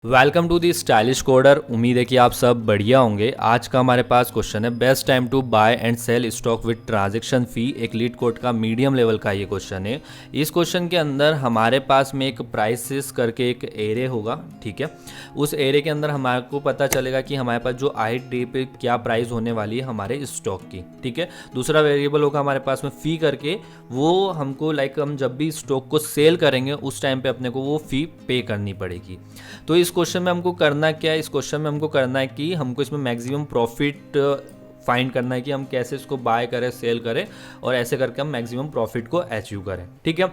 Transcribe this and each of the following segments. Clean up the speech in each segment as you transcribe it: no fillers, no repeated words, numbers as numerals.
Welcome to the stylish coder. उम्मीद है कि आप सब बढ़िया होंगे। आज का हमारे पास क्वेश्चन है best time to buy and sell stock with transaction fee. एक लीड कोड का मीडियम लेवल का ये क्वेश्चन है। इस क्वेश्चन के अंदर हमारे पास में एक प्राइसेस करके एक एरे होगा, ठीक है। उस एरे के अंदर हमारे को पता चलेगा कि हमारे पास जो आई डे पे क्या प्राइस होने वाली है हमारे स्टॉक की, ठीक है। दूसरा वेरिएबल होगा हमारे पास में फ़ी करके, वो हमको हम जब भी स्टॉक को सेल करेंगे उस टाइम पे अपने को वो फ़ी पे करनी पड़ेगी। तो इस क्वेश्चन में हमको करना क्या है, इस क्वेश्चन में हमको करना है कि हमको इसमें मैक्सिमम प्रॉफिट फाइंड करना है कि हम कैसे इसको बाय करें, सेल करें और ऐसे करके हम मैक्सिमम प्रॉफिट को अचीव करें, ठीक है।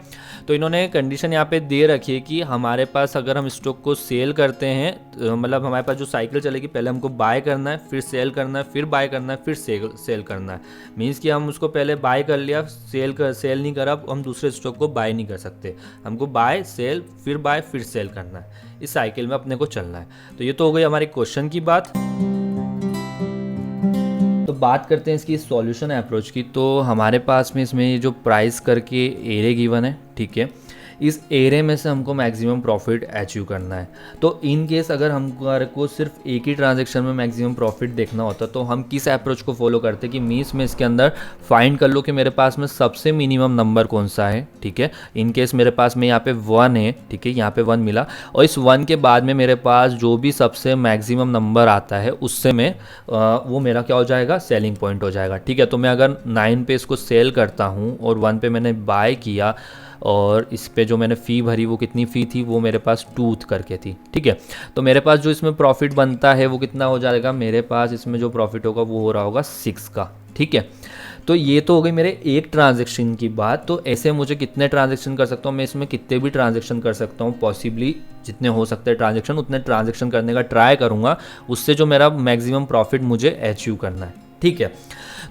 तो इन्होंने कंडीशन यहाँ पे दे रखी है कि हमारे पास अगर हम स्टॉक को सेल करते हैं, मतलब हमारे पास जो साइकिल चलेगी, पहले हमको बाय करना है, फिर सेल करना है, फिर बाय करना है, फिर सेल करना है। मीन्स कि हम उसको पहले बाय कर लिया, सेल नहीं करा, हम दूसरे स्टॉक को बाय नहीं कर सकते। हमको बाय सेल फिर सेल करना है। इस साइकिल में अपने को चलना है। तो ये तो हो गई हमारे क्वेश्चन की बात। तो बात करते हैं इसकी सॉल्यूशन अप्रोच की। तो हमारे पास में इसमें ये जो प्राइस करके एरे गिवन है, ठीक है। इस एरे में से हमको मैक्सिमम प्रॉफिट अचीव करना है। तो इन केस अगर हमको सिर्फ एक ही ट्रांजैक्शन में मैक्सिमम प्रॉफिट देखना होता तो हम किस अप्रोच को फॉलो करते कि मीन्स में इसके अंदर फाइंड कर लो कि मेरे पास में सबसे मिनिमम नंबर कौन सा है, ठीक है। इन केस मेरे पास में यहाँ पे 1 है, ठीक है, यहाँ पे 1 मिला और इस 1 के बाद में मेरे पास जो भी सबसे मैक्सिमम नंबर आता है उससे मैं वो मेरा क्या हो जाएगा, सेलिंग पॉइंट हो जाएगा, ठीक है। तो मैं अगर 9 पे इसको सेल करता हूँ और 1 पे मैंने बाय किया और इस पे जो मैंने फ़ी भरी वो कितनी फ़ी थी, वो मेरे पास 2 करके थी, ठीक है। तो मेरे पास जो इसमें प्रॉफिट बनता है वो कितना हो जाएगा, मेरे पास इसमें जो प्रॉफिट होगा वो हो रहा होगा 6 का, ठीक है। तो ये तो हो गई मेरे एक ट्रांजैक्शन की बात। तो ऐसे मुझे कितने ट्रांजैक्शन कर सकता हूँ, मैं इसमें कितने भी ट्रांजैक्शन कर सकता हूँ, पॉसिबली जितने हो सकते हैं ट्रांजैक्शन उतने ट्रांजैक्शन करने का ट्राई करूँगा, उससे जो मेरा मैक्सिमम प्रॉफिट मुझे अचीव करना है, ठीक है।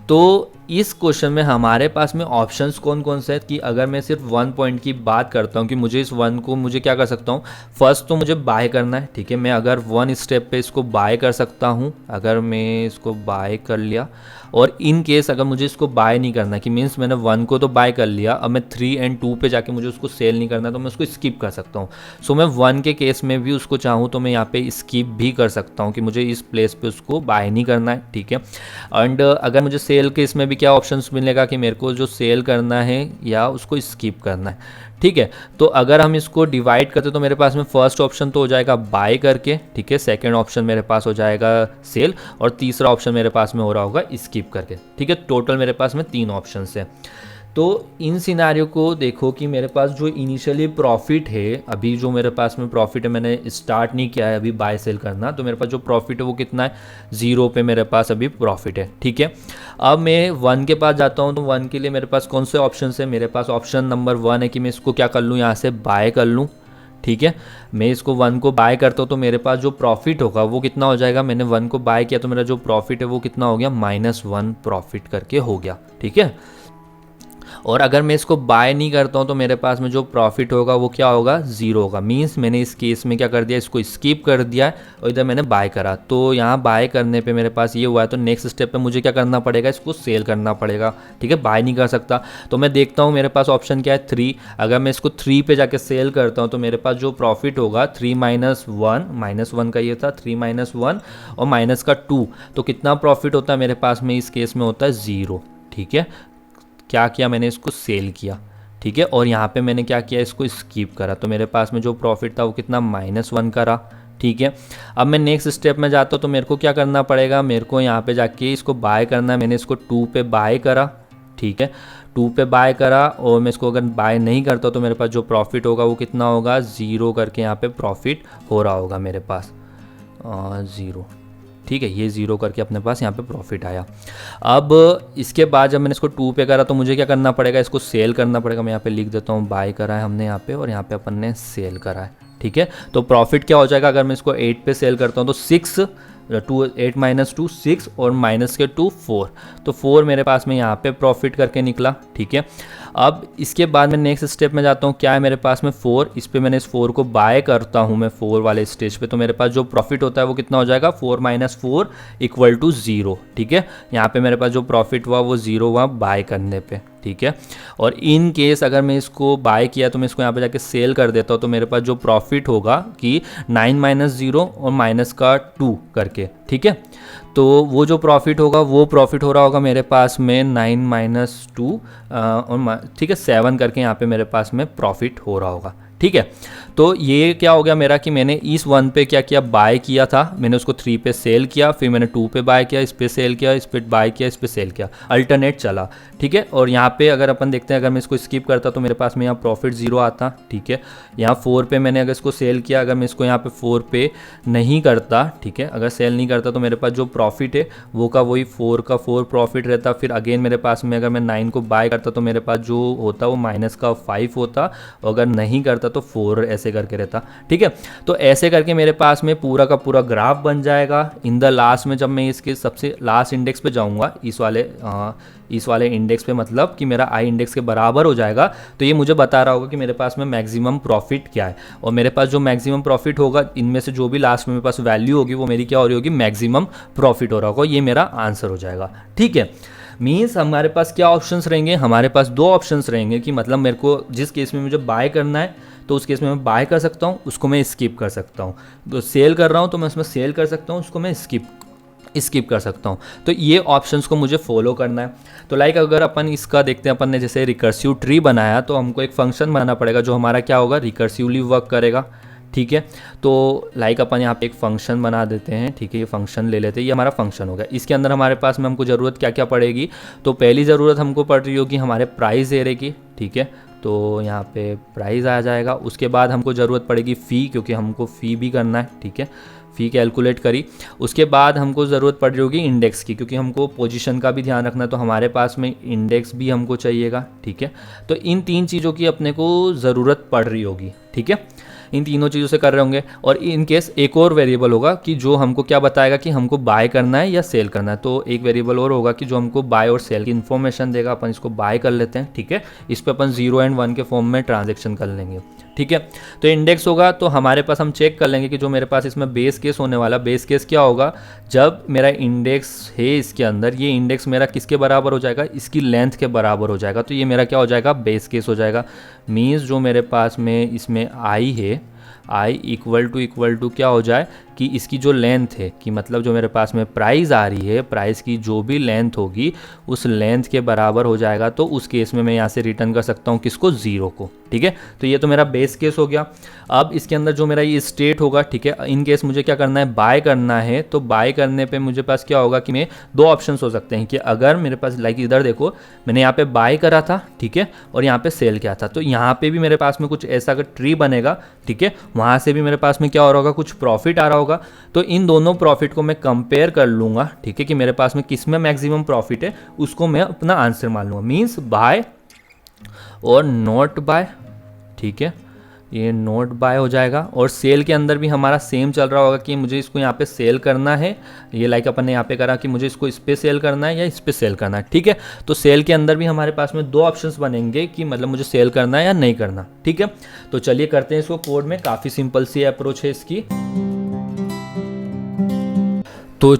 तो इस क्वेश्चन में हमारे पास में ऑप्शंस कौन कौन से हैं कि अगर मैं सिर्फ 1 पॉइंट की बात करता हूँ कि मुझे इस 1 को मुझे क्या कर सकता हूँ, फर्स्ट तो मुझे बाय करना है, ठीक है। मैं अगर 1 स्टेप पे इसको बाय कर सकता हूँ, अगर मैं इसको बाय कर लिया और इन केस अगर मुझे इसको बाय नहीं करना कि मीन्स मैंने 1 को तो बाय कर लिया, अब मैं 3 और 2 पे जाके मुझे उसको सेल नहीं करना तो मैं उसको स्किप कर सकता हूँ। सो मैं 1 के केस में भी उसको चाहूँ तो मैं यहाँ पे स्किप भी कर सकता हूँ कि मुझे इस प्लेस पे उसको बाय नहीं करना है, ठीक है। एंड अगर मुझे सेल केस में भी क्या ऑप्शंस मिलेगा कि मेरे को जो सेल करना है या उसको स्किप करना है, ठीक है। तो अगर हम इसको डिवाइड करते तो मेरे पास में फर्स्ट ऑप्शन तो हो जाएगा बाय करके, ठीक है। सेकंड ऑप्शन मेरे पास हो जाएगा सेल और तीसरा ऑप्शन मेरे पास में हो रहा होगा स्किप करके, ठीक है। टोटल मेरे पास में 3 ऑप्शन है। तो इन सिनारियो को देखो कि मेरे पास जो इनिशियली प्रॉफिट है, अभी जो मेरे पास में प्रॉफिट है, मैंने स्टार्ट नहीं किया है अभी बाय सेल करना, तो मेरे पास जो प्रॉफिट है वो कितना है, 0 पे मेरे पास अभी प्रॉफिट है, ठीक है। अब मैं 1 के पास जाता हूँ तो 1 के लिए मेरे पास कौन से ऑप्शन है, मेरे पास ऑप्शन नंबर 1 है कि मैं इसको क्या कर लूँ, यहाँ से बाय कर लूँ, ठीक है। मैं इसको 1 को बाय करता हूँ तो मेरे पास जो प्रॉफिट होगा वो कितना हो जाएगा, मैंने 1 को बाय किया तो मेरा जो प्रॉफिट है वो कितना हो गया, -1 प्रॉफिट करके हो गया, ठीक है। और अगर मैं इसको बाय नहीं करता हूँ तो मेरे पास में जो प्रॉफिट होगा वो क्या होगा, 0 होगा। मीन्स मैंने इस केस में क्या कर दिया, इसको स्किप कर दिया है और इधर मैंने बाय करा। तो यहाँ बाय करने पे मेरे पास ये हुआ है, तो नेक्स्ट स्टेप पे मुझे क्या करना पड़ेगा, इसको सेल करना पड़ेगा, ठीक है। बाय नहीं कर सकता तो मैं देखता हूँ मेरे पास ऑप्शन क्या है, 3। अगर मैं इसको 3 पे जाके सेल करता हूँ तो मेरे पास जो प्रॉफिट होगा 3 - 1 का ये था, 3 - 1 और माइनस का 2, तो कितना प्रॉफिट होता है मेरे पास में, इस केस में होता है 0, ठीक है। क्या किया मैंने, इसको सेल किया, ठीक है। और यहाँ पे मैंने क्या किया, इसको स्किप करा, तो मेरे पास में जो प्रॉफिट था वो कितना, -1 का रहा, ठीक है। अब मैं नेक्स्ट स्टेप में जाता हूँ तो मेरे को क्या करना पड़ेगा, मेरे को यहाँ पे जाके इसको बाय करना है। मैंने इसको 2 पे बाय करा, ठीक है, 2 पे बाय करा और मैं इसको अगर बाय नहीं करता तो मेरे पास जो प्रॉफिट होगा वो कितना होगा, 0 करके यहाँ पे प्रॉफिट हो रहा होगा मेरे पास 0, ठीक है। ये 0 करके अपने पास यहाँ पे प्रॉफिट आया। अब इसके बाद जब मैंने इसको 2 पे करा तो मुझे क्या करना पड़ेगा, इसको सेल करना पड़ेगा। मैं यहाँ पे लिख देता हूँ, बाय करा है हमने यहाँ पे और यहाँ पे अपन ने सेल करा है, ठीक है। तो प्रॉफिट क्या हो जाएगा, अगर मैं इसको 8 पे सेल करता हूँ तो 8 - 2 6 और माइनस के 2 4, तो 4 मेरे पास में यहाँ पे प्रॉफिट करके निकला, ठीक है। अब इसके बाद मैं नेक्स्ट स्टेप में जाता हूँ, क्या है मेरे पास में 4, इस पे मैंने इस 4 को बाय करता हूँ मैं 4 वाले स्टेज पे, तो मेरे पास जो प्रॉफिट होता है वो कितना हो जाएगा, 4 - 4 = 0, ठीक है। यहाँ पे मेरे पास जो प्रॉफिट हुआ वो 0 हुआ बाय करने पे, ठीक है। और इन केस अगर मैं इसको बाय किया तो मैं इसको यहाँ पे जाके सेल कर देता हूँ, तो मेरे पास जो प्रॉफिट होगा कि 9 माइनस 0 और माइनस का 2 करके, ठीक है। तो वो जो प्रॉफिट होगा वो प्रॉफिट हो रहा होगा मेरे पास में 9 माइनस 2 और ठीक है 7 करके यहाँ पे मेरे पास में प्रॉफिट हो रहा होगा, ठीक है। तो ये क्या हो गया मेरा कि मैंने इस 1 पे क्या किया, बाय किया था, मैंने उसको 3 पे सेल किया, फिर मैंने 2 पे बाय किया, इस पे सेल किया, इस पे बाय किया, इस पे सेल किया, अल्टरनेट चला, ठीक है। और यहाँ पे अगर अपन देखते हैं, अगर मैं इसको स्किप करता तो मेरे पास में यहाँ प्रॉफिट 0 आता, ठीक है। यहाँ 4 पे मैंने अगर इसको सेल किया, अगर मैं इसको यहाँ पे 4 पे नहीं करता, ठीक है, अगर सेल नहीं करता तो मेरे पास जो प्रॉफिट है वो का वही 4 का 4 प्रॉफिट रहता। फिर अगेन मेरे पास में अगर मैं 9 को बाय करता तो मेरे पास जो होता वो माइनस का 5 होता, और अगर नहीं करता तो 4 ऐसे करके रहता, ठीक है। तो ऐसे करके मेरे पास में पूरा का पूरा ग्राफ बन जाएगा। इन द लास्ट में जब मैं इसके सबसे लास्ट इंडेक्स पे जाऊंगा, इस वाले इंडेक्स पे, मतलब कि मेरा आई इंडेक्स के बराबर हो जाएगा, तो ये मुझे बता रहा होगा कि मेरे पास में मैक्सिमम प्रॉफिट क्या है। और मेरे पास जो मैक्सिमम प्रॉफिट होगा, इनमें से जो भी लास्ट में मेरे पास वैल्यू होगी वो मेरी क्या हो रही होगी, मैक्सिमम प्रॉफिट हो रहा होगा। ये मेरा आंसर हो जाएगा, ठीक है। मीन्स हमारे पास क्या ऑप्शंस रहेंगे, हमारे पास 2 ऑप्शंस रहेंगे कि मतलब मेरे को जिस केस में मुझे बाय करना है तो उस केस में मैं बाय कर सकता हूँ, उसको मैं स्किप कर सकता हूँ। तो सेल कर रहा हूँ तो मैं उसमें सेल कर सकता हूँ, उसको मैं स्किप कर सकता हूँ। तो ये ऑप्शंस को मुझे फॉलो करना है। तो लाइक अगर अपन इसका देखते हैं, अपन ने जैसे रिकर्सिव ट्री बनाया तो हमको एक फंक्शन बनाना पड़ेगा जो हमारा क्या होगा, रिकर्सिवली वर्क करेगा, ठीक है। तो लाइक अपन यहाँ पे एक फंक्शन बना देते हैं, ठीक है, ये फंक्शन ले लेते हैं, ये हमारा फंक्शन हो गया। इसके अंदर हमारे पास में हमको ज़रूरत क्या क्या पड़ेगी, तो पहली ज़रूरत हमको पड़ रही होगी हमारे प्राइस एरे की, ठीक है। तो यहाँ पे प्राइस आ जाएगा। उसके बाद हमको ज़रूरत पड़ेगी फ़ी, क्योंकि हमको फ़ी भी करना है, ठीक है, फ़ी कैलकुलेट करी। उसके बाद हमको ज़रूरत पड़ रही होगी इंडेक्स की, क्योंकि हमको पोजीशन का भी ध्यान रखना है, तो हमारे पास में इंडेक्स भी हमको चाहिएगा, ठीक है। तो इन 3 चीज़ों की अपने को ज़रूरत पड़ रही होगी, ठीक है। इन तीनों चीज़ों से कर रहे होंगे। और इन केस एक और वेरिएबल होगा कि जो हमको क्या बताएगा कि हमको बाय करना है या सेल करना है। तो एक वेरिएबल और होगा कि जो हमको बाय और सेल की इन्फॉर्मेशन देगा। अपन इसको बाय कर लेते हैं, ठीक है। इस पर अपन 0 और 1 के फॉर्म में ट्रांजेक्शन कर लेंगे, ठीक है। तो इंडेक्स होगा, तो हमारे पास हम चेक कर लेंगे कि जो मेरे पास इसमें बेस केस होने वाला, बेस केस क्या होगा, जब मेरा इंडेक्स है इसके अंदर, ये इंडेक्स मेरा किसके बराबर हो जाएगा, इसकी लेंथ के बराबर हो जाएगा। तो ये मेरा क्या हो जाएगा, बेस केस हो जाएगा। मीन्स जो मेरे पास में इसमें आई है, आई इक्वल टू क्या हो जाए कि इसकी जो लेंथ है, कि मतलब जो मेरे पास में प्राइस आ रही है, प्राइस की जो भी लेंथ होगी उस लेंथ के बराबर हो जाएगा। तो उस केस में मैं यहाँ से रिटर्न कर सकता हूँ किसको, 0 को, ठीक है। तो ये तो मेरा बेस केस हो गया। अब इसके अंदर जो मेरा ये स्टेट होगा, ठीक है, इन केस मुझे क्या करना है, बाय करना है। तो बाय करने पे मुझे पास क्या होगा कि मैं 2 ऑप्शंस हो सकते हैं कि अगर मेरे पास लाइक इधर देखो, मैंने यहाँ पे बाय करा था, ठीक है, और यहाँ पे सेल किया था, तो यहाँ पे भी मेरे पास में कुछ ऐसा अगर ट्री बनेगा, ठीक है, वहाँ से भी मेरे पास में क्या हो रहा होगा, कुछ प्रॉफिट आ रहा होगा। तो इन दोनों प्रॉफिट को मैं कंपेयर कर लूँगा, ठीक है, कि मेरे पास में किस में मैक्सिमम प्रॉफिट है, उसको मैं अपना आंसर मान लूँगा। मीन्स बाय और नॉट बाय, ठीक है, ये नोट बाय हो जाएगा। और सेल के अंदर भी हमारा सेम चल रहा होगा कि मुझे इसको यहाँ पे सेल करना है, ये लाइक अपन ने यहाँ पे करा कि मुझे इसको इस पे सेल करना है या इस पे सेल करना है, ठीक है। तो सेल के अंदर भी हमारे पास में 2 ऑप्शंस बनेंगे कि मतलब मुझे सेल करना है या नहीं करना, ठीक है। तो चलिए करते हैं इसको कोड में, काफ़ी सिंपल सी अप्रोच है इसकी। तो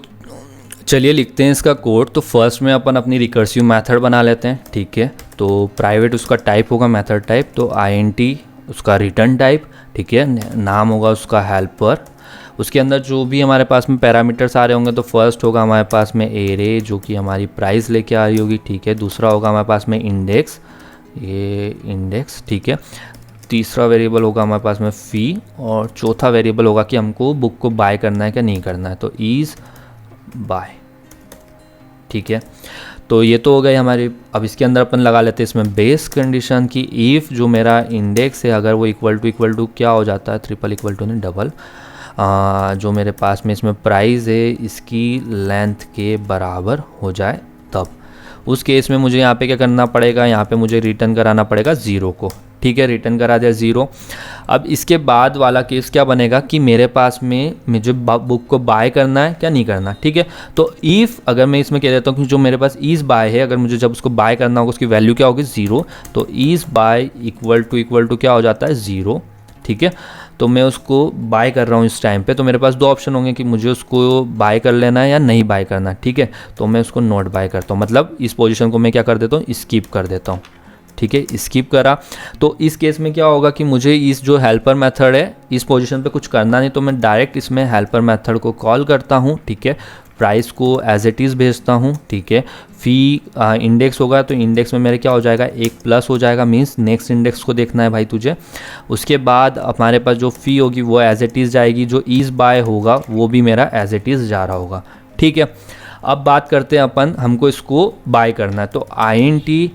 चलिए लिखते हैं इसका कोड। तो फर्स्ट में अपन अपनी रिकर्सिव मेथड बना लेते हैं, ठीक है। तो प्राइवेट उसका टाइप होगा मेथड टाइप, तो INT उसका रिटर्न टाइप, ठीक है, नाम होगा उसका हेल्पर। उसके अंदर जो भी हमारे पास में पैरामीटर्स आ रहे होंगे, तो फर्स्ट होगा हमारे पास में एरे जो कि हमारी प्राइस लेके आ रही होगी, ठीक है। दूसरा होगा हमारे पास में इंडेक्स, ये इंडेक्स, ठीक है। तीसरा वेरिएबल होगा हमारे पास में फ़ी, और चौथा वेरिएबल होगा कि हमको बुक को बाय करना है क्या नहीं करना है, तो इज़ बाय, ठीक है। तो ये तो हो गई हमारी। अब इसके अंदर अपन लगा लेते हैं इसमें बेस कंडीशन की इफ़ जो मेरा इंडेक्स है अगर वो इक्वल टू क्या हो जाता है, ट्रिपल इक्वल टू नहीं डबल, जो मेरे पास में इसमें प्राइस है इसकी लेंथ के बराबर हो जाए, तब उस केस में मुझे यहाँ पे क्या करना पड़ेगा, यहाँ पे मुझे रिटर्न कराना पड़ेगा 0 को, ठीक है, रिटर्न करा दिया 0। अब इसके बाद वाला केस क्या बनेगा कि मेरे पास में मुझे बुक को बाय करना है क्या नहीं करना, ठीक है। तो इफ़ अगर मैं इसमें कह देता हूँ कि जो मेरे पास इज़ बाय है, अगर मुझे जब उसको बाय करना होगा उसकी वैल्यू क्या होगी 0, तो इज़ बाय इक्वल टू क्या हो जाता है 0, ठीक है। तो मैं उसको बाय कर रहा हूँ इस टाइम पे, तो मेरे पास दो ऑप्शन होंगे कि मुझे उसको बाय कर लेना है या नहीं बाय करना, ठीक है। तो मैं उसको नॉट बाय करता हूँ, मतलब इस पोजीशन को मैं क्या कर देता हूँ, स्किप कर देता हूँ, ठीक है। स्किप करा तो इस केस में क्या होगा कि मुझे इस जो हेल्पर मेथड है इस पोजीशन पे कुछ करना नहीं, तो मैं डायरेक्ट इसमें हेल्पर मेथड को कॉल करता हूँ, ठीक है। प्राइस को एज इट इज़ भेजता हूँ, ठीक है। फ़ी इंडेक्स होगा तो इंडेक्स में मेरे क्या हो जाएगा, एक प्लस हो जाएगा, मीन्स नेक्स्ट इंडेक्स को देखना है भाई तुझे। उसके बाद हमारे पास जो फ़ी होगी वो एज इट इज़ जाएगी, जो इज़ बाय होगा वो भी मेरा एज इट इज़ जा रहा होगा, ठीक है। अब बात करते हैं अपन, हमको इसको बाय करना है, तो INT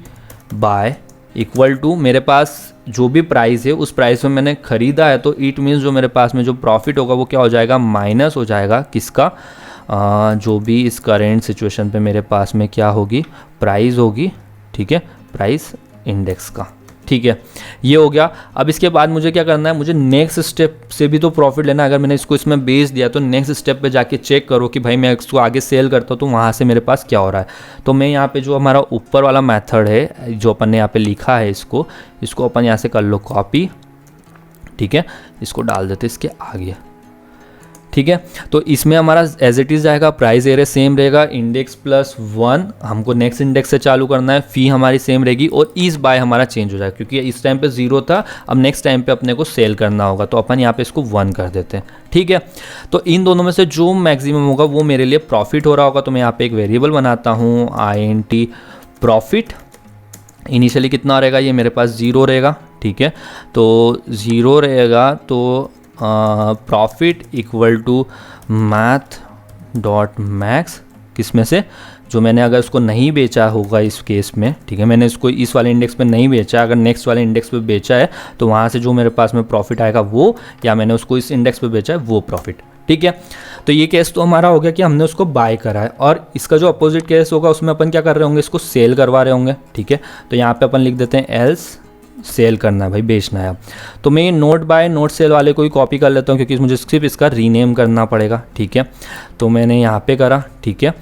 बाय इक्वल टू मेरे पास जो भी प्राइस है उस प्राइस में मैंने ख़रीदा है, तो इट मीन्स जो मेरे पास में जो प्रॉफिट होगा वो क्या हो जाएगा, माइनस हो जाएगा किसका, जो भी इस करेंट सिचुएशन पे मेरे पास में क्या होगी, प्राइस होगी, ठीक है, प्राइस इंडेक्स का, ठीक है। ये हो गया। अब इसके बाद मुझे क्या करना है, मुझे नेक्स्ट स्टेप से भी तो प्रॉफिट लेना है। अगर मैंने इसको इसमें बेच दिया तो नेक्स्ट स्टेप पे जाके चेक करो कि भाई मैं इसको आगे सेल करता हूँ तो वहाँ से मेरे पास क्या हो रहा है। तो मैं यहाँ पे जो हमारा ऊपर वाला मेथड है जो अपन ने यहाँ पे लिखा है इसको अपन यहाँ से कर लो कॉपी, ठीक है, इसको डाल देते इसके आगे, ठीक है। तो इसमें हमारा एज इट इज़ जाएगा, प्राइस एरे सेम रहेगा, इंडेक्स +1 हमको नेक्स्ट इंडेक्स से चालू करना है, फ़ी हमारी सेम रहेगी और इस बाय हमारा चेंज हो जाएगा क्योंकि इस टाइम पे 0 था, अब नेक्स्ट टाइम पे अपने को सेल करना होगा तो अपन यहाँ पे इसको 1 कर देते हैं, ठीक है। तो इन दोनों में से जो मैक्सिमम होगा वो मेरे लिए प्रॉफिट हो रहा होगा, तो मैं यहाँ पे एक वेरिएबल बनाता हूँ INT प्रॉफिट। इनिशियली कितना रहेगा, ये मेरे पास 0 रहेगा, ठीक है। तो 0 रहेगा तो profit equal to math dot max, किस में से, जो मैंने अगर उसको नहीं बेचा होगा इस केस में, ठीक है, मैंने इसको इस वाले इंडेक्स पे नहीं बेचा, अगर नेक्स्ट वाले इंडेक्स पे बेचा है तो वहाँ से जो मेरे पास में प्रॉफिट आएगा वो, या मैंने उसको इस इंडेक्स पे बेचा है वो प्रॉफिट, ठीक है। तो ये केस तो हमारा हो गया कि हमने उसको बाय करा है, और इसका जो अपोजिट केस होगा उसमें अपन क्या कर रहे होंगे, इसको सेल करवा रहे होंगे, ठीक है। तो यहाँ पे अपन लिख देते हैं एल्स सेल करना है भाई, बेचना है। तो मैं नोट बाय नोट सेल वाले को ही कॉपी कर लेता हूँ क्योंकि मुझे सिर्फ इसका रीनेम करना पड़ेगा, ठीक है। तो मैंने यहाँ पे करा, ठीक है,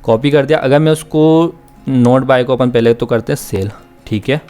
कॉपी कर दिया। अगर मैं उसको नोट बाय को अपन पहले तो करते हैं सेल, ठीक है,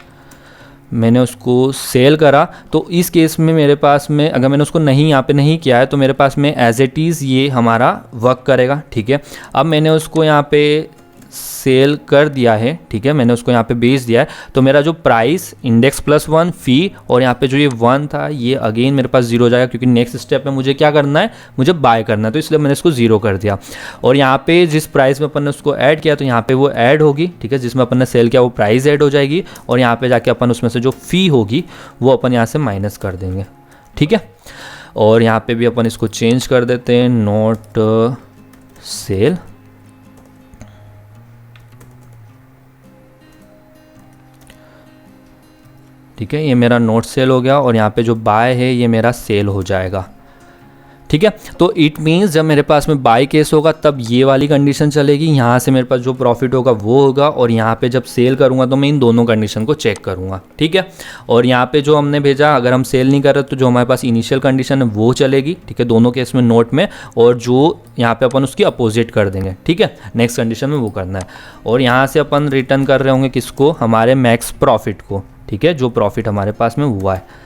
मैंने उसको सेल करा तो इस केस में मेरे पास में अगर मैंने उसको नहीं यहाँ पे नहीं किया है तो मेरे पास में एज इट इज़ ये हमारा वर्क करेगा, ठीक है। अब मैंने उसको यहाँ पे सेल कर दिया है, ठीक है, मैंने उसको यहाँ पे बेच दिया है, तो मेरा जो प्राइस इंडेक्स +1 फ़ी और यहाँ पे जो ये 1 था ये अगेन मेरे पास 0 हो जाएगा क्योंकि नेक्स्ट स्टेप में मुझे क्या करना है, मुझे बाय करना है, तो इसलिए मैंने इसको 0 कर दिया। और यहाँ पे जिस प्राइस में अपन ने उसको ऐड किया तो यहाँ पे वो ऐड होगी, ठीक है, जिसमें अपन ने सेल किया वो प्राइस ऐड हो जाएगी और यहाँ पर जाके अपन उसमें से जो फ़ी होगी वो अपन यहाँ से माइनस कर देंगे, ठीक है। और यहाँ पर भी अपन इसको चेंज कर देते हैं, नोट सेल, ठीक है, ये मेरा नोट सेल हो गया और यहाँ पे जो बाय है ये मेरा सेल हो जाएगा, ठीक है। तो इट मीन्स जब मेरे पास में बाय केस होगा तब ये वाली कंडीशन चलेगी, यहाँ से मेरे पास जो प्रॉफिट होगा वो होगा, और यहाँ पे जब सेल करूँगा तो मैं इन दोनों कंडीशन को चेक करूँगा, ठीक है। और यहाँ पे जो हमने भेजा अगर हम सेल नहीं कर रहे तो जो हमारे पास इनिशियल कंडीशन है वो चलेगी, ठीक है, दोनों केस में नोट में, और जो यहाँ पे अपन उसकी अपोजिट कर देंगे, ठीक है, नेक्स्ट कंडीशन में वो करना है। और यहाँ से अपन रिटर्न कर रहे होंगे किसको, हमारे मैक्स प्रॉफिट को, ठीक है, जो प्रॉफिट हमारे पास में हुआ है,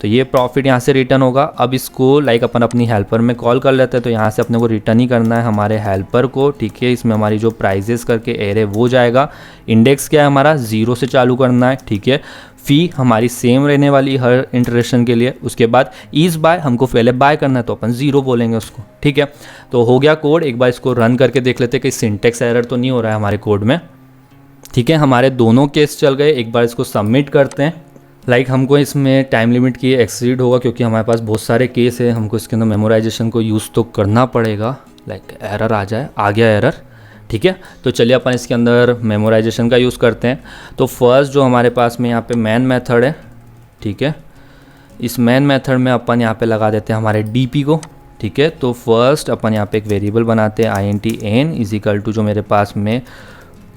तो ये प्रॉफिट यहाँ से रिटर्न होगा। अब इसको लाइक अपन अपनी हेल्पर में कॉल कर लेते हैं, तो यहाँ से अपने को रिटर्न ही करना है हमारे हेल्पर को, ठीक है। इसमें हमारी जो प्राइजेस करके एरे वो जाएगा, इंडेक्स क्या है हमारा 0 से चालू करना है, ठीक है। फ़ी हमारी सेम रहने वाली हर इंटरेक्शन के लिए। उसके बाद इस बाय हमको पहले बाय करना है तो अपन 0 बोलेंगे उसको, ठीक है। तो हो गया कोड, एक बार इसको रन करके देख लेते हैं कि सिंटेक्स एरर तो नहीं हो रहा है हमारे कोड में, ठीक है। हमारे दोनों केस चल गए, एक बार इसको सबमिट करते हैं। लाइक हमको इसमें टाइम लिमिट की एक्सीड होगा क्योंकि हमारे पास बहुत सारे केस है, हमको इसके अंदर मेमोराइजेशन को यूज़ तो करना पड़ेगा। लाइक एरर आ जाए, आ गया एरर, ठीक है। तो चलिए अपन इसके अंदर मेमोराइजेशन का यूज़ करते हैं। तो फर्स्ट जो हमारे पास में यहाँ पे मैन मेथड है, ठीक है, इस मैन मेथड में अपन यहाँ पे लगा देते हैं हमारे डीपी को, ठीक है। तो फर्स्ट अपन यहाँ पे एक वेरिएबल बनाते हैं INT n is equal to जो मेरे पास में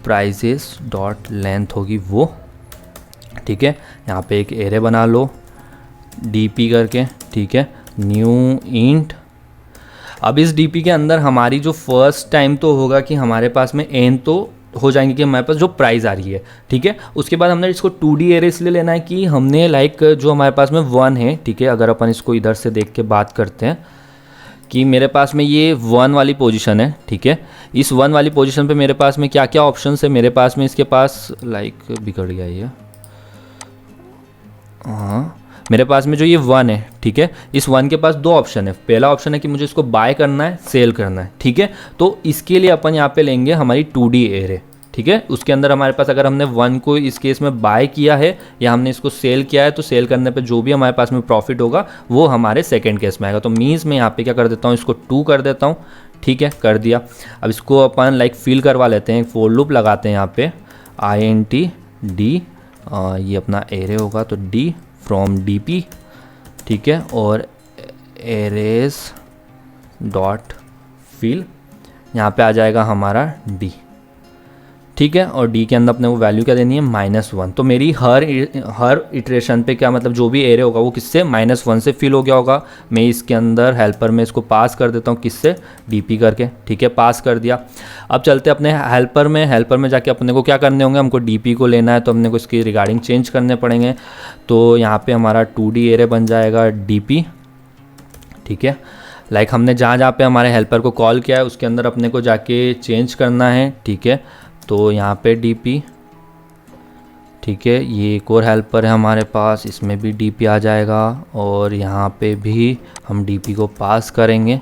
प्राइजेस डॉट लेंथ होगी वो, ठीक है। यहाँ पे एक एरे बना लो डीपी करके, ठीक है, न्यू इंट। अब इस डीपी के अंदर हमारी जो फर्स्ट टाइम तो होगा कि हमारे पास में n तो हो जाएंगे कि हमारे पास जो प्राइस आ रही है, ठीक है। उसके बाद हमने इसको 2D एरे इसलिए लेना है कि हमने लाइक जो हमारे पास में 1 है, ठीक है, अगर अपन इसको इधर से देख के बात करते हैं कि मेरे पास में ये 1 वाली पोजीशन है, ठीक है। इस 1 वाली पोजीशन पे मेरे पास में क्या क्या ऑप्शंस है, मेरे पास में इसके पास लाइक बिगड़ गया ये, हाँ, मेरे पास में जो ये 1 है, ठीक है, इस 1 के पास 2 ऑप्शन है। पहला ऑप्शन है कि मुझे इसको बाय करना है, सेल करना है, ठीक है। तो इसके लिए अपन यहाँ पे लेंगे हमारी 2D एरे, ठीक है। उसके अंदर हमारे पास अगर हमने 1 को इस केस में बाय किया है या हमने इसको सेल किया है, तो सेल करने पे जो भी हमारे पास में प्रॉफिट होगा वो हमारे सेकंड केस में आएगा। तो मीन्स मैं यहाँ पे क्या कर देता हूँ, इसको 2 कर देता हूँ, ठीक है, कर दिया। अब इसको अपन लाइक फिल करवा लेते हैं, फॉर लूप लगाते हैं यहाँ पे INT D, ये अपना एरे होगा तो D फ्रॉम DP, ठीक है, और एरेज डॉट फिल, यहाँ पे आ जाएगा हमारा D, ठीक है। और D के अंदर अपने को वैल्यू क्या देनी है, -1। तो मेरी हर इटरेशन पे क्या मतलब जो भी एरे होगा वो किससे -1 से फिल हो गया होगा। मैं इसके अंदर हेल्पर में इसको पास कर देता हूँ, किससे, DP करके, ठीक है, पास कर दिया। अब चलते अपने हेल्पर में जाके अपने को क्या करने होंगे, हमको DP को लेना है तो अपने को इसकी रिगार्डिंग चेंज करने पड़ेंगे। तो यहाँ पर हमारा 2D एरे बन जाएगा DP, ठीक है। लाइक हमने जहाँ पे हमारे हेल्पर को कॉल किया है उसके अंदर अपने को जाके चेंज करना है, ठीक है। तो यहाँ पे DP, ठीक है, ये एक और हेल्पर है हमारे पास, इसमें भी DP आ जाएगा और यहाँ पे भी हम DP को पास करेंगे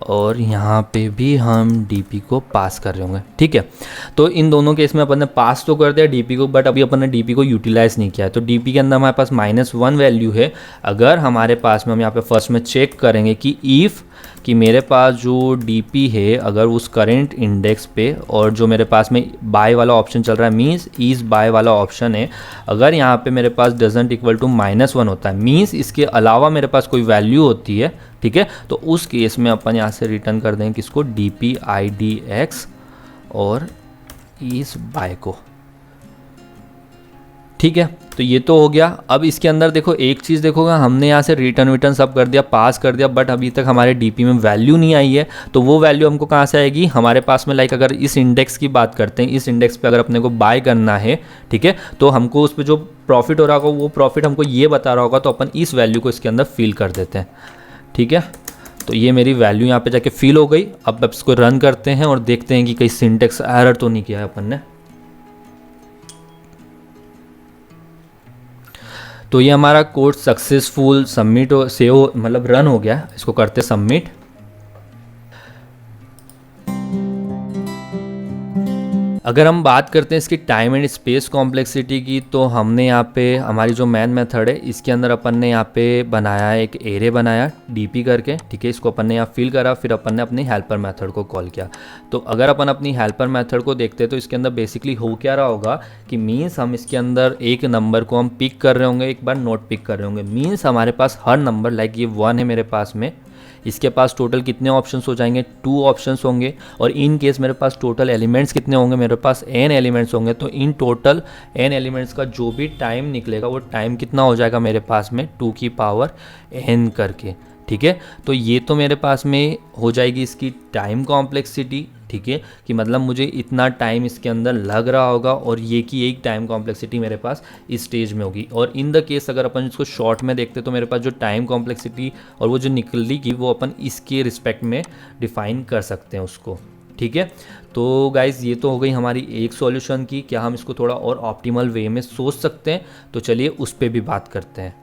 और यहाँ पे भी हम DP को पास कर रहे होंगे, ठीक है। तो इन दोनों केस में अपन ने पास तो कर दिया DP को, बट अभी अपन ने DP को यूटिलाइज़ नहीं किया है। तो DP के अंदर हमारे पास -1 वैल्यू है। अगर हमारे पास में, हम यहाँ पे फर्स्ट में चेक करेंगे कि इफ़ कि मेरे पास जो DP है अगर उस करेंट इंडेक्स पे, और जो मेरे पास में बाय वाला ऑप्शन चल रहा है मींस इस बाय वाला ऑप्शन है, अगर यहाँ पे मेरे पास डजंट इक्वल टू -1 होता है, मींस इसके अलावा मेरे पास कोई वैल्यू होती है, ठीक है, तो उस केस में अपन यहाँ से रिटर्न कर देंगे किसको, DP IDX और इस बाय को, ठीक है। तो ये तो हो गया। अब इसके अंदर देखो एक चीज़ देखोगा, हमने यहाँ से रिटर्न सब कर दिया, पास कर दिया, बट अभी तक हमारे DP में वैल्यू नहीं आई है। तो वो वैल्यू हमको कहाँ से आएगी, हमारे पास में लाइक अगर इस इंडेक्स की बात करते हैं, इस इंडेक्स पे अगर अपने को बाय करना है, ठीक है, तो हमको उस पर जो प्रॉफिट हो रहा होगा वो प्रॉफिट हमको ये बता रहा होगा, तो अपन इस वैल्यू को इसके अंदर फिल कर देते हैं, ठीक है। तो ये मेरी वैल्यू यहाँ पे जाके फिल हो गई। अब इसको रन करते हैं और देखते हैं कि कहीं सिंटेक्स एरर तो नहीं किया है अपन ने। तो ये हमारा कोड सक्सेसफुल सबमिट से हो, मतलब रन हो गया। इसको करते सबमिट। अगर हम बात करते हैं इसकी टाइम एंड स्पेस कॉम्प्लेक्सिटी की, तो हमने यहाँ पे हमारी जो मैन मेथड है इसके अंदर अपन ने यहाँ पे बनाया है, एक एरे बनाया DP करके, ठीक है। इसको अपन ने यहाँ फिल करा, फिर अपन ने अपनी हेल्पर मेथड को कॉल किया। तो अगर अपन अपनी हेल्पर मेथड को देखते हैं तो इसके अंदर बेसिकली हो क्या रहा होगा कि मीन्स हम इसके अंदर एक नंबर को हम पिक कर रहे होंगे, एक बार नोट पिक कर रहे होंगे। मीन्स हमारे पास हर नंबर, लाइक ये 1 है मेरे पास में, इसके पास टोटल कितने ऑप्शंस हो जाएंगे, 2 ऑप्शंस होंगे। और इन केस मेरे पास टोटल एलिमेंट्स कितने होंगे, मेरे पास n एलिमेंट्स होंगे। तो इन टोटल n एलिमेंट्स का जो भी टाइम निकलेगा वो टाइम कितना हो जाएगा मेरे पास में 2 की पावर n करके, ठीक है। तो ये तो मेरे पास में हो जाएगी इसकी टाइम कॉम्प्लेक्सिटी, ठीक है, कि मतलब मुझे इतना टाइम इसके अंदर लग रहा होगा और ये की एक टाइम कॉम्प्लेक्सिटी मेरे पास इस स्टेज में होगी। और इन द केस अगर अपन इसको शॉर्ट में देखते तो मेरे पास जो टाइम कॉम्प्लेक्सिटी और वो जो निकलेगी वो अपन इसके रिस्पेक्ट में डिफाइन कर सकते हैं उसको, ठीक है। तो गाइज़ ये तो हो गई हमारी एक सॉल्यूशन की। क्या हम इसको थोड़ा और ऑप्टिमल वे में सोच सकते हैं, तो चलिए उस पर भी बात करते हैं।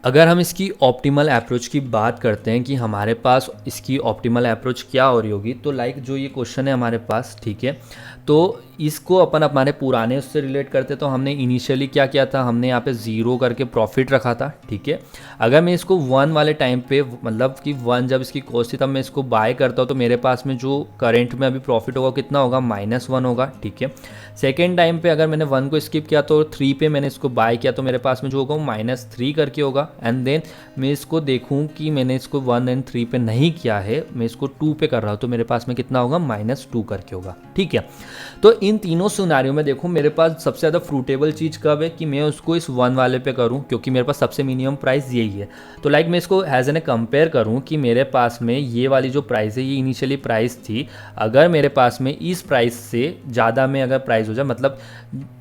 अगर हम इसकी ऑप्टिमल अप्रोच की बात करते हैं कि हमारे पास इसकी ऑप्टिमल अप्रोच क्या हो रही होगी, तो लाइक जो ये क्वेश्चन है हमारे पास, ठीक है, तो इसको अपन हमारे पुराने उससे रिलेट करते तो हमने इनिशियली क्या किया था, हमने यहाँ पे 0 करके प्रॉफिट रखा था, ठीक है। अगर मैं इसको 1 वाले टाइम पे, मतलब कि 1 जब इसकी कॉस्ट थी तब मैं इसको बाय करता हूँ, तो मेरे पास में जो करंट में अभी प्रॉफिट होगा कितना होगा, -1 होगा, ठीक है। सेकेंड टाइम पे अगर मैंने 1 को स्किप किया तो 3 पे मैंने इसको बाय किया तो मेरे पास में जो होगा वो -3 करके होगा, एंड देन मैं इसको देखूं कि मैंने इसको 1 और 3 पे नहीं किया है, मैं इसको 2 पे कर रहा हूँ, तो मेरे पास में कितना होगा, -2 करके होगा। ठीक है, तो इन तीनों सिनेरियो में देखो मेरे पास सबसे ज़्यादा फ्रूटेबल चीज़ कब है कि मैं उसको इस 1 वाले पे करूँ, क्योंकि मेरे पास सबसे मिनिमम प्राइस यही है। तो लाइक मैं इसको एज एन ए कंपेयर करूँ कि मेरे पास में ये वाली जो प्राइस है ये इनिशियली प्राइस थी, अगर मेरे पास में इस प्राइस से ज़्यादा में अगर प्राइस हो जाए, मतलब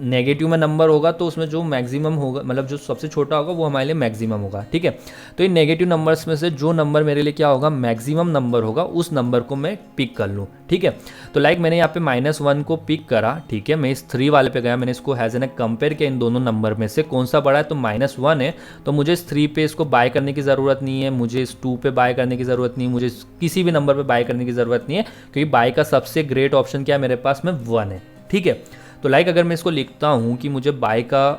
नेगेटिव में नंबर होगा तो उसमें जो मैक्सिमम होगा, मतलब जो सबसे छोटा होगा वो हमारे लिए मैक्सिमम होगा। ठीक है, तो इन नेगेटिव नंबर्स में से जो नंबर मेरे लिए क्या होगा, मैक्सिमम नंबर होगा, उस नंबर को मैं पिक कर लूँ। ठीक है, तो लाइक मैंने यहाँ पे -1 को पिक करा। ठीक है, मैं इस 3 वाले पे गया, मैंने इसको हैज़ एन कंपेयर किया इन दोनों नंबर में से कौन सा बड़ा है, तो -1 है, तो मुझे इस 3 पे इसको बाय करने की ज़रूरत नहीं है, मुझे इस 2 पे बाय करने की ज़रूरत नहीं है, मुझे किसी भी नंबर पे बाय करने की ज़रूरत नहीं है, क्योंकि बाय का सबसे ग्रेट ऑप्शन क्या है, मेरे पास में 1 है। ठीक है, तो लाइक अगर मैं इसको लिखता हूँ कि मुझे बाय का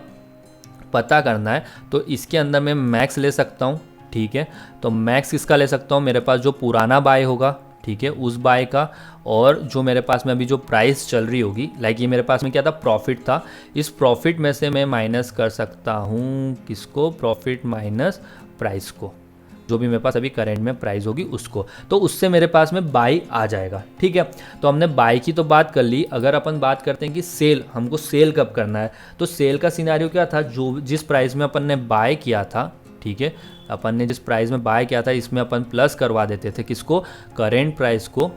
पता करना है, तो इसके अंदर मैं मैक्स ले सकता हूँ। ठीक है, तो मैक्स किसका ले सकता हूँ, मेरे पास जो पुराना बाय होगा, ठीक है, उस बाय का, और जो मेरे पास में अभी जो प्राइस चल रही होगी, लाइक ये मेरे पास में क्या था, प्रॉफिट था, इस प्रॉफिट में से मैं माइनस कर सकता हूँ किसको, प्रॉफिट माइनस प्राइस को, जो भी मेरे पास अभी करेंट में प्राइस होगी उसको, तो उससे मेरे पास में बाई आ जाएगा। ठीक है, तो हमने बाई की तो बात कर ली। अगर अपन बात करते हैं कि सेल, हमको सेल कब करना है, तो सेल का सिनेरियो क्या था, जो जिस प्राइस में अपन ने बाय किया था, ठीक है, अपन ने जिस प्राइस में बाय किया था इसमें अपन प्लस करवा देते थे किसको, करेंट प्राइस को।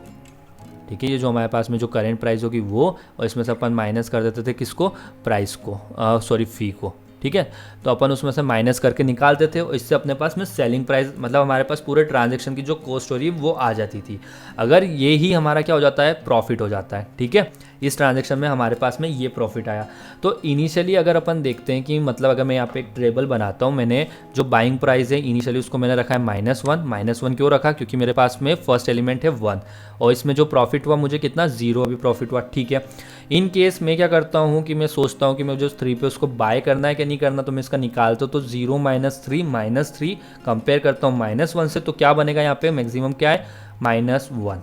ठीक है, ये जो हमारे पास में जो करेंट प्राइस होगी वो, और इसमें से अपन माइनस कर देते थे किसको, प्राइस को, सॉरी फी को। ठीक है, तो अपन उसमें से माइनस करके निकालते थे और इससे अपने पास में सेलिंग प्राइस, मतलब हमारे पास पूरे ट्रांजैक्शन की जो कॉस्ट हो रही है वो आ जाती थी। अगर ये ही हमारा क्या हो जाता है, प्रॉफिट हो जाता है। ठीक है, इस ट्रांजैक्शन में हमारे पास में ये प्रॉफिट आया। तो इनिशियली अगर अपन देखते हैं कि मतलब अगर मैं यहाँ पे एक टेबल बनाता हूँ, मैंने जो बाइंग प्राइस है इनिशियली उसको मैंने रखा है -1। -1 क्यों रखा, क्योंकि मेरे पास में फर्स्ट एलिमेंट है 1, और इसमें जो प्रॉफिट हुआ मुझे कितना, 0 अभी प्रॉफिट हुआ। ठीक है, इन केस मैं क्या करता हूँ कि मैं सोचता हूँ कि मुझे उस 3 पे उसको बाय करना है कि नहीं करना, तो मैं इसका निकालता हूँ, तो 0 -3 कंपेयर करता हूँ -1 से, तो क्या बनेगा यहाँ पे, मैक्सिमम क्या है, -1।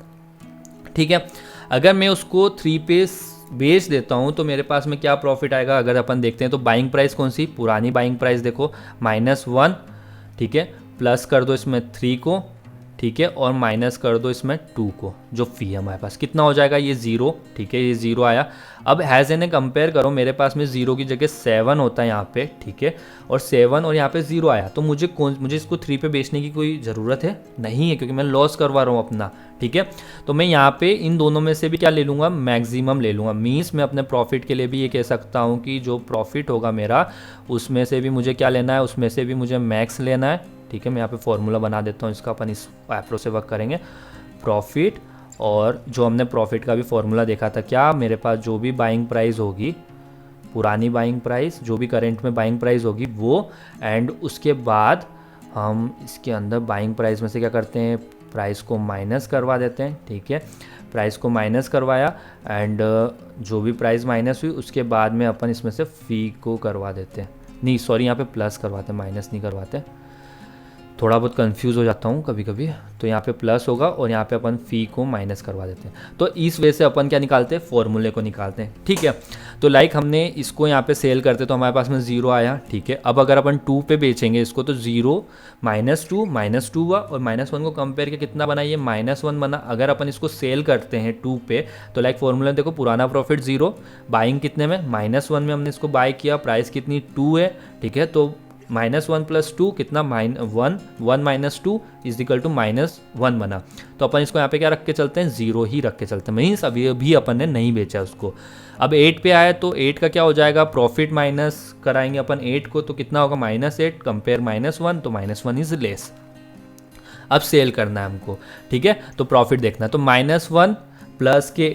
ठीक है, अगर मैं उसको 3 पे बेच देता हूँ तो मेरे पास में क्या प्रॉफिट आएगा, अगर अपन देखते हैं तो बाइंग प्राइस कौन सी, पुरानी बाइंग प्राइस देखो -1। ठीक है, प्लस कर दो इसमें 3 को, ठीक है, और माइनस कर दो इसमें 2 को, जो फी है हमारे पास कितना हो जाएगा, ये 0। ठीक है, ये 0 आया। अब हैज़ एन ए कंपेयर करो, मेरे पास में 0 की जगह 7 होता है यहाँ पे। ठीक है, और 7 और यहाँ पे 0 आया, तो मुझे इसको 3 पे बेचने की कोई ज़रूरत है नहीं है, क्योंकि मैं लॉस करवा रहा हूँ अपना। ठीक है, तो मैं यहाँ पे इन दोनों में से भी क्या ले लूँगा, मैक्सिमम ले लूँगा। मीन्स मैं अपने प्रॉफिट के लिए भी ये कह सकता हूँ कि जो प्रॉफिट होगा मेरा, उसमें से भी मुझे क्या लेना है, उसमें से भी मुझे मैक्स लेना है। ठीक है, मैं यहाँ पे फॉर्मूला बना देता हूँ इसका, अपन इस एप्रोच से वर्क करेंगे। प्रॉफिट, और जो हमने प्रॉफिट का भी फॉर्मूला देखा था, क्या मेरे पास जो भी बाइंग प्राइस होगी, पुरानी बाइंग प्राइस, जो भी करंट में बाइंग प्राइस होगी वो, एंड उसके बाद हम इसके अंदर बाइंग प्राइस में से क्या करते हैं, प्राइस को माइनस करवा देते हैं। ठीक है, प्राइस को माइनस करवाया, एंड जो भी प्राइस माइनस हुई उसके बाद में अपन इसमें से फ़ी को करवा देते हैं, नहीं सॉरी यहाँ पे प्लस करवाते हैं, माइनस नहीं करवाते, थोड़ा बहुत कंफ्यूज हो जाता हूँ कभी कभी। तो यहाँ पे प्लस होगा और यहाँ पे अपन फ़ी को माइनस करवा देते हैं। तो इस वे से अपन क्या निकालते हैं, फॉर्मूले को निकालते हैं। ठीक है, तो लाइक हमने इसको यहाँ पे सेल करते तो हमारे पास में 0 आया। ठीक है, अब अगर अपन 2 पे बेचेंगे इसको, तो 0 -2 हुआ, और -1 को कंपेयर के कितना बना, ये -1 बना। अगर अपन इसको सेल करते हैं 2 पे, तो लाइक फॉर्मूला देखो, पुराना प्रॉफिट 0, बाइंग कितने में, -1 में हमने इसको बाय किया, प्राइस कितनी 2 है। ठीक है, तो -1 + 2 कितना, -1, 1 - 2 = -1 बना। तो अपन इसको यहाँ पे क्या रख के चलते हैं, 0 ही रख के चलते हैं। मीन्स अभी अपन ने नहीं बेचा उसको। अब 8 पे आया तो 8 का क्या हो जाएगा, प्रॉफिट माइनस कराएंगे अपन 8 को, तो कितना होगा, -8 कंपेयर -1, तो -1 इज लेस। अब सेल करना है हमको। ठीक है, तो प्रॉफिट देखना है, तो -1 प्लस के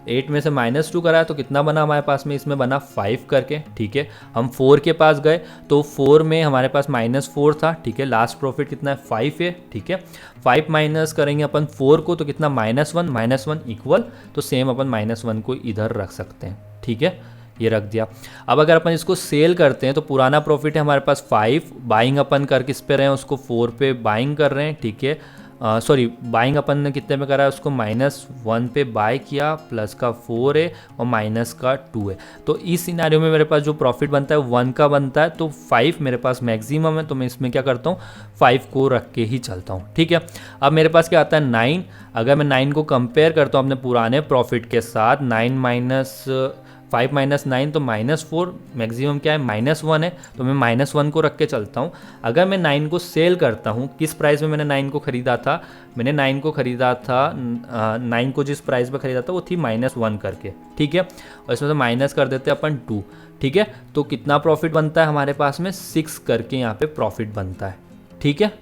8 में से -2 कराया तो कितना बना हमारे पास में, इसमें बना 5 करके। ठीक है, हम 4 के पास गए तो 4 में हमारे पास -4 था। ठीक है, लास्ट प्रॉफिट कितना है, 5 है। ठीक है, 5 माइनस करेंगे अपन 4 को, तो कितना, -1 इक्वल, तो सेम अपन -1 को इधर रख सकते हैं। ठीक है, ये रख दिया। अब अगर अपन इसको सेल करते हैं तो पुराना प्रॉफिट है हमारे पास 5, बाइंग अपन कर किस पे रहे हैं, उसको 4 पे बाइंग कर रहे हैं। ठीक है, सॉरी बाइंग अपन ने कितने पे करा है, उसको -1 पे बाय किया, प्लस का 4 है और माइनस का 2 है। तो इस सिनेरियो में मेरे पास जो प्रॉफिट बनता है 1 का बनता है, तो 5 मेरे पास मैक्सिमम है, तो मैं इसमें क्या करता हूँ 5 को रख के ही चलता हूँ। ठीक है, अब मेरे पास क्या आता है 9। अगर मैं 9 को कंपेयर करता हूँ अपने पुराने प्रॉफिट के साथ, 9 माइनस 5 माइनस 9 तो -4, मैक्सिमम क्या है -1 है, तो मैं -1 को रख के चलता हूँ। अगर मैं 9 को सेल करता हूँ, किस प्राइस में मैंने 9 को ख़रीदा था, मैंने 9 को ख़रीदा था 9 को जिस प्राइस पे ख़रीदा था वो थी -1 करके। ठीक है, और इसमें से माइनस कर देते हैं अपन 2। ठीक है, तो कितना प्रॉफिट बनता है हमारे पास में 6 करके यहाँ पे प्रॉफिट बनता है। ठीक है,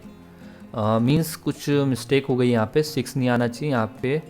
मीन्स कुछ मिस्टेक हो गई यहाँ पे, 6 नहीं आना चाहिए यहाँ पे,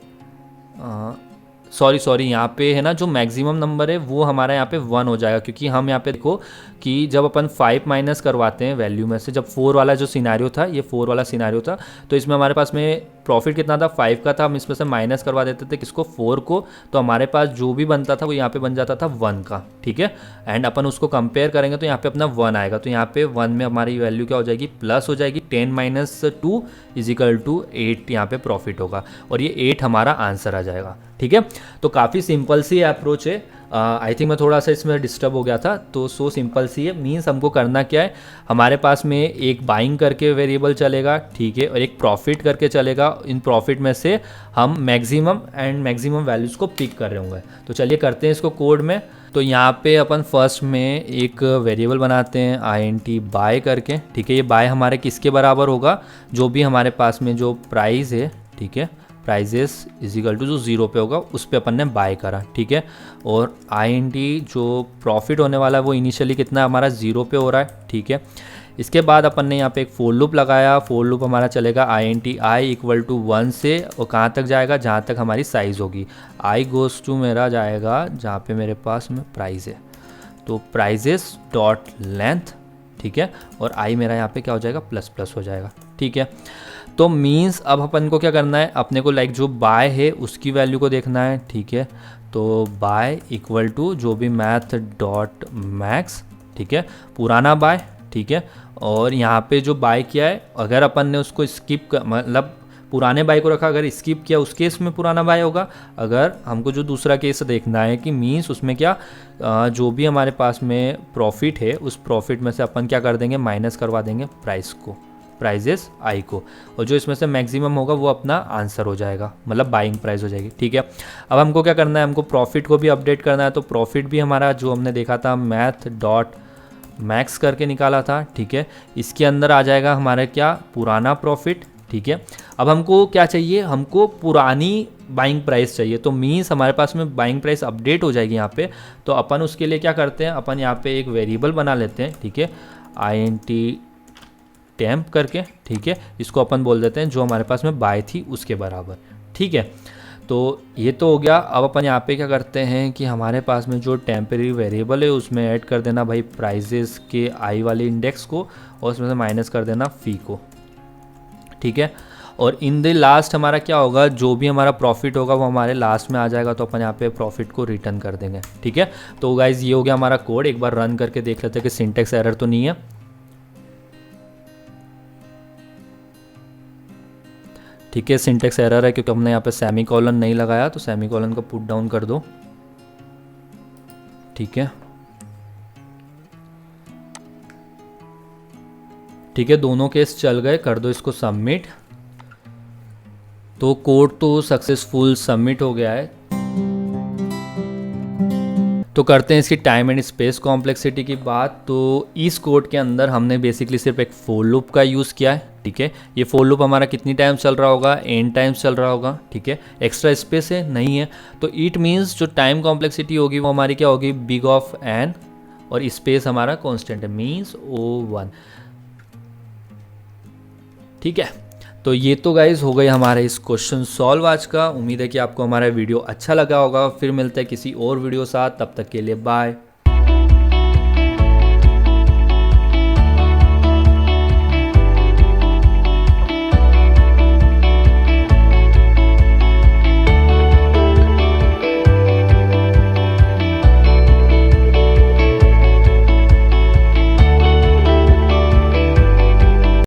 सॉरी यहाँ पे है ना, जो मैक्सिमम नंबर है वो हमारा यहाँ पे 1 हो जाएगा, क्योंकि हम यहाँ पे देखो कि जब अपन 5 माइनस करवाते हैं वैल्यू में से, जब 4 वाला जो सिनारियो था, ये 4 वाला सिनारियो था, तो इसमें हमारे पास में प्रॉफिट कितना था 5 का था, हम इसमें से माइनस करवा देते थे किसको 4 को, तो हमारे पास जो भी बनता था वो यहाँ पे बन जाता था 1 का। ठीक है, एंड अपन उसको कंपेयर करेंगे तो यहाँ पे अपना 1 आएगा, तो यहाँ पे 1 में हमारी वैल्यू क्या हो जाएगी, प्लस हो जाएगी, 10 माइनस 2 इजिकल टू 8 यहाँ पे प्रॉफिट होगा, और ये 8 हमारा आंसर आ जाएगा। ठीक है, तो काफ़ी सिंपल सी अप्रोच है। आई थिंक मैं थोड़ा सा इसमें डिस्टर्ब हो गया था, तो सो सिंपल सी है। मीन्स हमको करना क्या है, हमारे पास में एक बाइंग करके वेरिएबल चलेगा, ठीक है, और एक प्रॉफिट करके चलेगा। इन प्रॉफिट में से हम मैक्सिमम एंड मैक्सिमम वैल्यूज़ को पिक कर रहे होंगे। तो चलिए करते हैं इसको कोड में। तो यहाँ पे अपन फर्स्ट में एक वेरिएबल बनाते हैं INT बाय करके। ठीक है, ये बाय हमारे किसके बराबर होगा, जो भी हमारे पास में जो प्राइस है, ठीक है, प्राइजेस इजिकल टू जो 0 पे होगा उस पे अपन ने बाय करा। ठीक है, और INT जो प्रॉफिट होने वाला है वो इनिशियली कितना हमारा 0 पे हो रहा है। ठीक है, इसके बाद अपन ने यहाँ पे एक फोर लूप लगाया। फोर लूप हमारा चलेगा INT i इक्वल टू 1 से, और कहाँ तक जाएगा, जहाँ तक हमारी साइज़ होगी। i गोज़ टू मेरा जाएगा जहाँ पे मेरे पास में प्राइस है, तो प्राइजेस डॉट लेंथ। ठीक है, और i मेरा यहाँ पे क्या हो जाएगा, प्लस प्लस हो जाएगा। ठीक है, तो मीन्स अब अपन को क्या करना है, अपने को लाइक जो बाय है उसकी वैल्यू को देखना है। ठीक है, तो बाय इक्वल टू जो भी मैथ डॉट मैक्स, ठीक है, पुराना बाय। ठीक है, और यहाँ पे जो बाय किया है, अगर अपन ने उसको स्किप मतलब पुराने बाय को रखा, अगर स्किप किया उस केस में पुराना बाय होगा। अगर हमको जो दूसरा केस देखना है कि मीन्स उसमें क्या जो भी हमारे पास में प्रॉफिट है उस प्रॉफिट में से अपन क्या कर देंगे, माइनस करवा देंगे प्राइस को, प्राइजेस आई को, और जो इसमें से मैक्सिमम होगा वो अपना आंसर हो जाएगा, मतलब बाइंग प्राइस हो जाएगी। ठीक है, अब हमको क्या करना है, हमको प्रॉफिट को भी अपडेट करना है। तो प्रॉफिट भी हमारा जो हमने देखा था मैथ डॉट मैक्स करके निकाला था, ठीक है, इसके अंदर आ जाएगा हमारा क्या, पुराना प्रॉफिट। ठीक है, अब हमको क्या चाहिए, हमको पुरानी बाइंग प्राइस चाहिए। तो मीन्स हमारे पास में बाइंग प्राइस अपडेट हो जाएगी यहाँ पे। तो अपन उसके लिए क्या करते हैं, अपन यहाँ पे एक वेरिएबल बना लेते हैं। ठीक है, INT टेम्प करके, ठीक है, इसको अपन बोल देते हैं जो हमारे पास में बाय थी उसके बराबर। ठीक है, तो ये तो हो गया। अब अपन यहाँ पे क्या करते हैं कि हमारे पास में जो टेम्परेरी वेरिएबल है उसमें ऐड कर देना भाई प्राइजेस के आई वाले इंडेक्स को, और उसमें से माइनस कर देना फ़ी को। ठीक है, और इन द लास्ट हमारा क्या होगा, जो भी हमारा प्रॉफिट होगा वो हमारे लास्ट में आ जाएगा, तो अपन यहाँ पे प्रॉफिट को रिटर्न कर देंगे। ठीक है, तो गाइज ये हो गया हमारा कोड। एक बार रन करके देख लेते हैं कि सिंटेक्स एरर तो नहीं है। ठीक है, सिंटेक्स एरर है क्योंकि हमने यहाँ पे सेमी कॉलन नहीं लगाया, तो सेमी कॉलन को पुट डाउन कर दो। ठीक है, ठीक है, दोनों केस चल गए, कर दो इसको सबमिट। तो कोड तो सक्सेसफुल सबमिट हो गया है। तो करते हैं इसकी टाइम एंड स्पेस कॉम्प्लेक्सिटी की बात। तो इस कोड के अंदर हमने बेसिकली सिर्फ एक फोर लूप का यूज़ किया है। ठीक है, ये फोर लूप हमारा कितनी टाइम चल रहा होगा, n टाइम्स चल रहा होगा। ठीक है, एक्स्ट्रा स्पेस है नहीं है, तो इट मीन्स जो टाइम कॉम्प्लेक्सिटी होगी वो हमारी क्या होगी, बिग ऑफ n, और स्पेस हमारा कांस्टेंट है, मीन्स O1। ठीक है, तो ये तो गाइज हो गई हमारा इस क्वेश्चन सॉल्व आज का। उम्मीद है कि आपको हमारा वीडियो अच्छा लगा होगा। फिर मिलते हैं किसी और वीडियो साथ, तब तक के लिए बाय।